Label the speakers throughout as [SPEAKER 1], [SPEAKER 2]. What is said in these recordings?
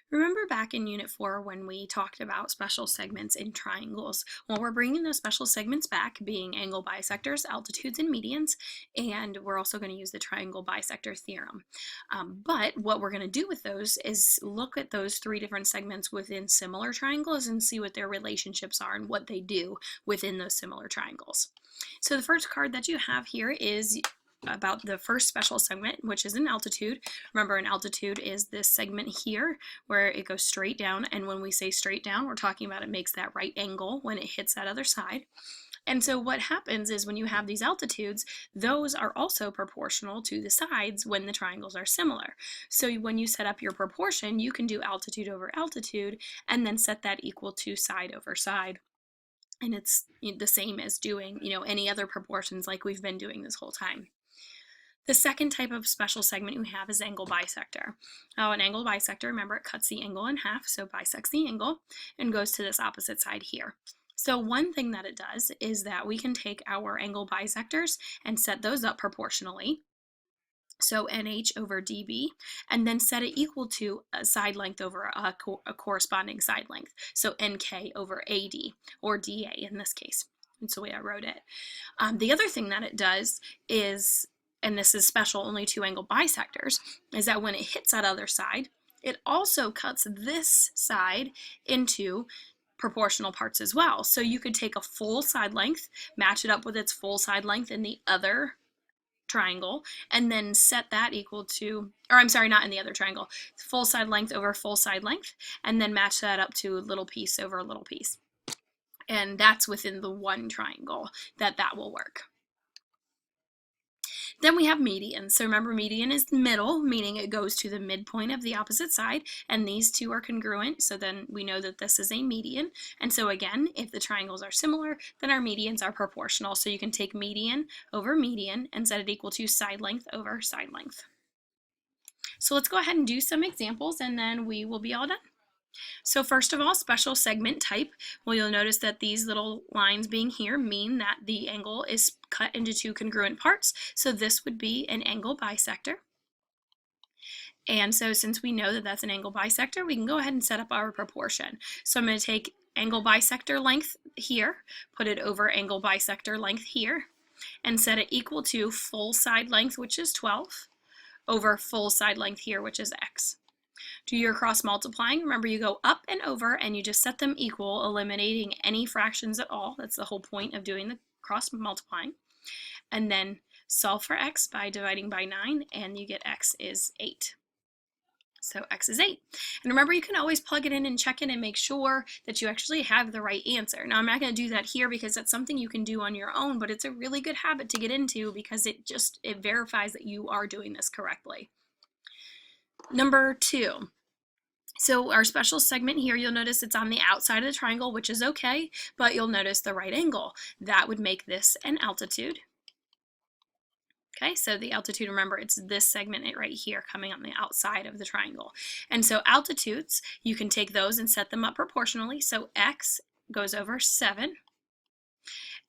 [SPEAKER 1] Remember back in Unit 4 when we talked about special segments in triangles? Well, we're bringing those special segments back, being angle bisectors, altitudes, and medians, and we're also going to use the triangle bisector theorem. But what we're going to do with those is look at those three different segments within similar triangles and see what their relationships are and what they do within those similar triangles. So the first card that you have here is about the first special segment, which is an altitude. Remember, an altitude is this segment here where it goes straight down, and when we say straight down, we're talking about it makes that right angle when it hits that other side. And so what happens is when you have these altitudes, those are also proportional to the sides when the triangles are similar. So when you set up your proportion, you can do altitude over altitude and then set that equal to side over side. And it's the same as doing, any other proportions like we've been doing this whole time. The second type of special segment we have is angle bisector. Now, an angle bisector, remember, it cuts the angle in half, so bisects the angle and goes to this opposite side here. So one thing that it does is that we can take our angle bisectors and set those up proportionally. So NH over DB, and then set it equal to a side length over a corresponding side length. So NK over AD, or DA in this case. That's the way I wrote it. The other thing that it does is, and this is special only to angle bisectors, is that when it hits that other side, it also cuts this side into proportional parts as well. So you could take a full side length, match it up with its full side length in the other triangle, and then set that equal to, or I'm sorry, not in the other triangle, full side length over full side length, and then match that up to little piece over little piece. And that's within the one triangle that will work. Then we have median. So remember, median is the middle, meaning it goes to the midpoint of the opposite side, and these two are congruent, so then we know that this is a median. And so again, if the triangles are similar, then our medians are proportional. So you can take median over median and set it equal to side length over side length. So let's go ahead and do some examples, and then we will be all done. So first of all, special segment type. Well, you'll notice that these little lines being here mean that the angle is cut into two congruent parts. So this would be an angle bisector. And so since we know that that's an angle bisector, we can go ahead and set up our proportion. So I'm going to take angle bisector length here, put it over angle bisector length here, and set it equal to full side length, which is 12, over full side length here, which is x. Do your cross multiplying. Remember, you go up and over and you just set them equal, eliminating any fractions at all. That's the whole point of doing the cross multiplying. And then solve for x by dividing by 9, and you get x is 8. So x is 8. And remember, you can always plug it in and check it and make sure that you actually have the right answer. Now, I'm not going to do that here because that's something you can do on your own, but it's a really good habit to get into because it verifies that you are doing this correctly. Number 2. So our special segment here, you'll notice it's on the outside of the triangle, which is okay, but you'll notice the right angle. That would make this an altitude. Okay, so the altitude, remember, it's this segment right here coming on the outside of the triangle. And so altitudes, you can take those and set them up proportionally. So x goes over 7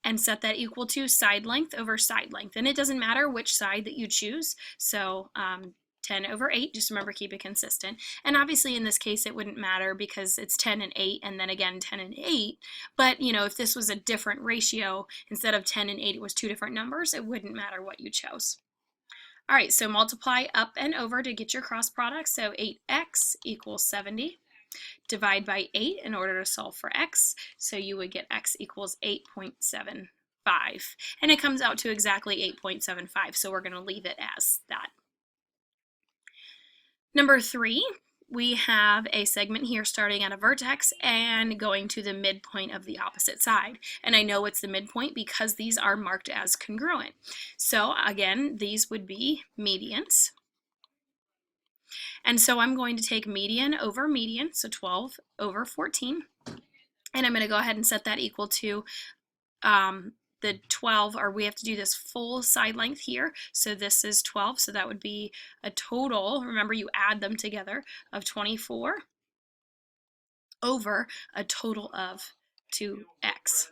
[SPEAKER 1] and set that equal to side length over side length. And it doesn't matter which side that you choose. So 10 over 8, just remember, keep it consistent. And obviously in this case it wouldn't matter because it's 10 and 8 and then again 10 and 8, but if this was a different ratio, instead of 10 and 8 it was two different numbers, it wouldn't matter what you chose. All right, so multiply up and over to get your cross product. So 8x equals 70. Divide by 8 in order to solve for x, so you would get x equals 8.75. And it comes out to exactly 8.75, so we're going to leave it as that. Number 3, we have a segment here starting at a vertex and going to the midpoint of the opposite side. And I know it's the midpoint because these are marked as congruent. So again, these would be medians. And so I'm going to take median over median, so 12 over 14. And I'm going to go ahead and set that equal to the 12, or we have to do this full side length here. So this is 12, so that would be a total, remember you add them together, of 24 over a total of 2x.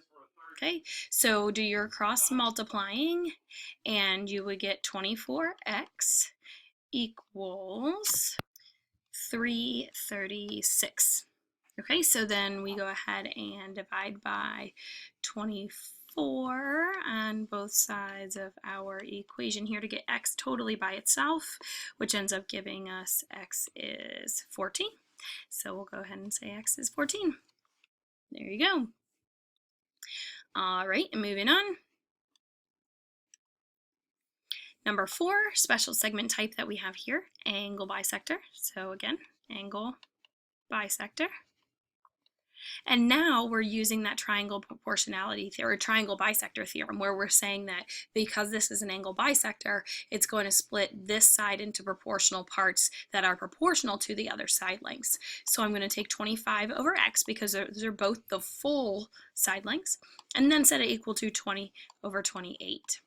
[SPEAKER 1] Okay, so do your cross multiplying and you would get 24x equals 336. Okay, so then we go ahead and divide by 24 on both sides of our equation here to get x totally by itself, which ends up giving us x is 14. So we'll go ahead and say x is 14. There you go. All right, moving on. Number 4, special segment type that we have here, angle bisector. So again, angle bisector. And now we're using that triangle proportionality theorem, or triangle bisector theorem, where we're saying that because this is an angle bisector, it's going to split this side into proportional parts that are proportional to the other side lengths. So I'm going to take 25 over x because those are both the full side lengths, and then set it equal to 20 over 28.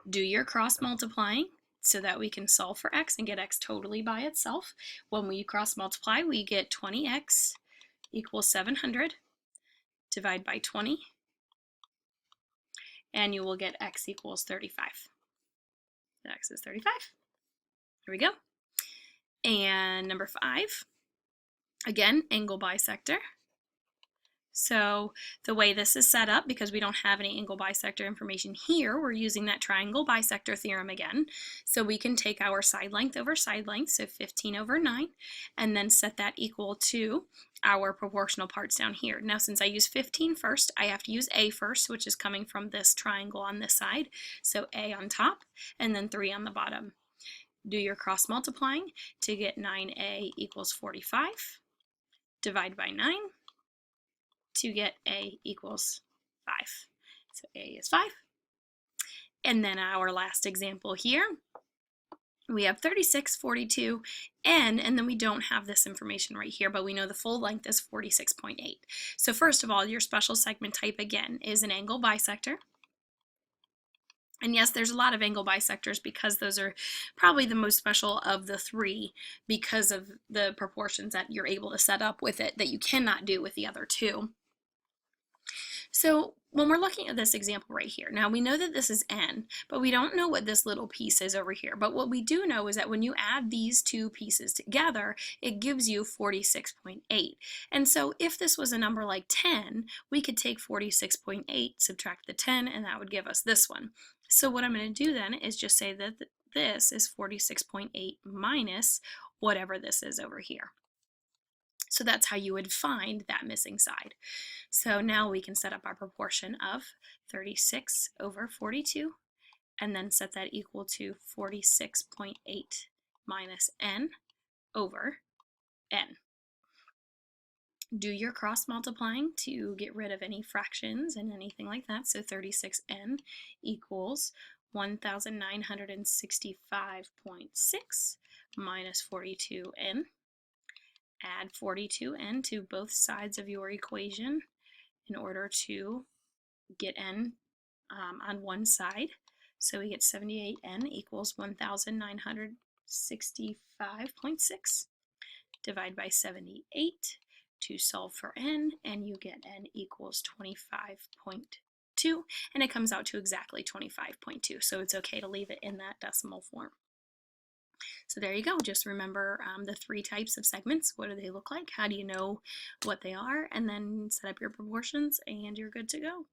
[SPEAKER 1] Do your cross multiplying so that we can solve for x and get x totally by itself. When we cross multiply, we get 20x equals 700. Divide by 20, and you will get x equals 35. X is 35. Here we go. And number 5, again, angle bisector. So the way this is set up, because we don't have any angle bisector information here, we're using that triangle bisector theorem again. So we can take our side length over side length, so 15 over 9, and then set that equal to our proportional parts down here. Now, since I use 15 first, I have to use a first, which is coming from this triangle on this side. So a on top, and then 3 on the bottom. Do your cross multiplying to get 9a equals 45. Divide by 9. To get a equals 5. So a is 5. And then our last example here, we have 36, 42, and then we don't have this information right here, but we know the full length is 46.8. So first of all, your special segment type again is an angle bisector. And yes, there's a lot of angle bisectors because those are probably the most special of the 3 because of the proportions that you're able to set up with it that you cannot do with the other 2. So when we're looking at this example right here, now we know that this is n, but we don't know what this little piece is over here. But what we do know is that when you add these 2 pieces together, it gives you 46.8. And so if this was a number like 10, we could take 46.8, subtract the 10, and that would give us this one. So what I'm going to do then is just say that this is 46.8 minus whatever this is over here. So that's how you would find that missing side. So now we can set up our proportion of 36 over 42 and then set that equal to 46.8 minus n over n. Do your cross multiplying to get rid of any fractions and anything like that. So 36n equals 1965.6 minus 42n. Add 42n to both sides of your equation in order to get n on one side. So we get 78n equals 1965.6. Divide by 78 to solve for n, and you get n equals 25.2, and it comes out to exactly 25.2. So it's okay to leave it in that decimal form. So there you go. Just remember the 3 types of segments. What do they look like? How do you know what they are? And then set up your proportions and you're good to go.